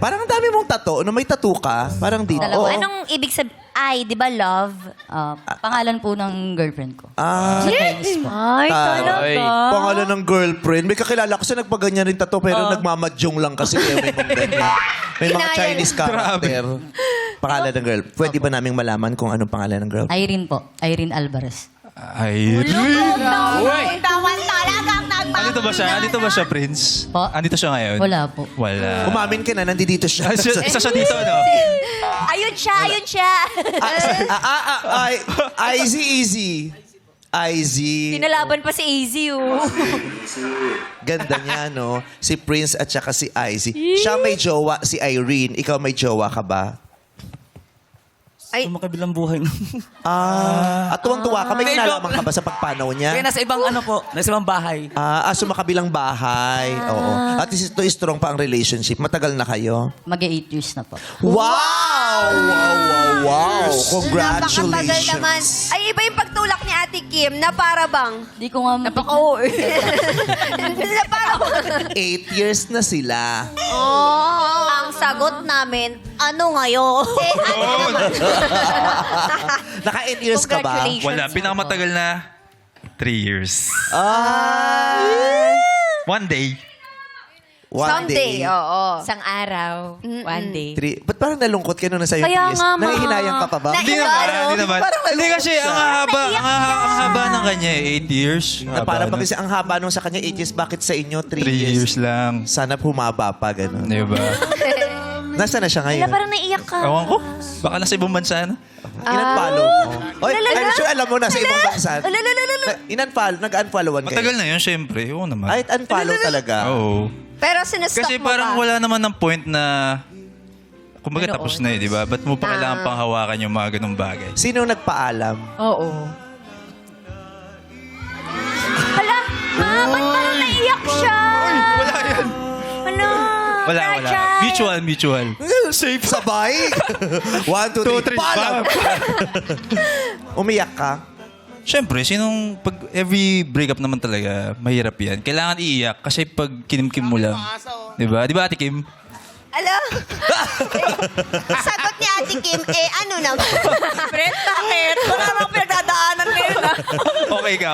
Parang ang dami mong tattoo. No, may tattoo ka. Parang dito. Dalawa. Oo. Anong ibig sabihin? Ay, di ba love? Pangalan po ng girlfriend ko. Ah, Sa Chinese po. Ay, talaga. pangalan ng girlfriend. May kakilala ko sa nagpaganyan rin tattoo pero nagmamadyong lang kasi kaya may mga ganyan. May mga Kinaya Chinese character. Pangalan ng girl. Pwede ba naming malaman kung anong pangalan ng girl? Irene po. Irene Alvarez. Irene. Tawan talagang Andito ba siya? Andito ba siya, Prince? Po? Andito siya ngayon? Wala po. Wala. Umamin ka na, nandito siya. Isa siya dito, no? Ayun siya, ayun siya. Easy. Kinalaban pa si Easy, oh. Ganda niya, no? Si Prince at saka si Izzy. Siya may jowa, si Irene. Ikaw may jowa ka ba? Ay, Makabilang buhay. At tuwang-tuwa ka. May kinalaman ka ba sa pagpanaw niya? Kaya nasa ibang ano po, nasa ibang bahay. Sumakabilang bahay. Oo. At least ito strong pa ang relationship. Matagal na kayo? Mag-8 years na po. Wow! napakatagal naman. Congratulations! Ay, iba yung pagtulak ni Ate Kim na para bang... Di ko nga na para bang... 8 years na sila. Ang sagot namin, ano ngayon? Naka 8 years ka ba? Congratulations. Wala. Pinakamatagal na 3 years. One day. One Someday, day. oo. Isang araw. One day. Ba't parang nalungkot ka nung nasa iyo? Kaya nga, ma. Nangihinayang ka pa ba? Hindi naman. Hindi naman. Parang Hindi kasi ang haba ng kanya, 8 years. Na para ba kasi ang haba nung sa kanya 8 years, bakit sa inyo 3 3 years? years lang. Sana humaba pa, gano'n. Di ba? Nasaan na siya ngayon? Parang naiyak ka. Ewan ko. Baka nasa ibang bansa na. Inunfollow mo. Oy, I'm sure alam mo nasa ibang bansa. Nag-unfollowan kayo. Matagal na yun, syempre. Oo naman. Ay, unfollow talaga. Oo. Pero sinustop Kasi mo parang pa. wala naman ng point na... Kumbaga tapos na eh, di ba? Ba't mo pa kailangan pang hawakan yung mga ganung bagay? Sino nagpaalam? Oo. Hala, ba't parang naiyak siya? Wala yan. Ano? Wala. Mutual. Safe sabay. 1, 2, 3, 2, 3, paalam. Umiyak ka? Siyempre, pag every breakup naman talaga, mahirap yan. Kailangan iiyak kasi pag kinimkim mo lang. Di ba? Di ba, Ate Kim? Alam? Sagot ni Ate Kim, ano naman? Friend, bakit? Wala namang pinagdadaanan ngayon, Okay ka.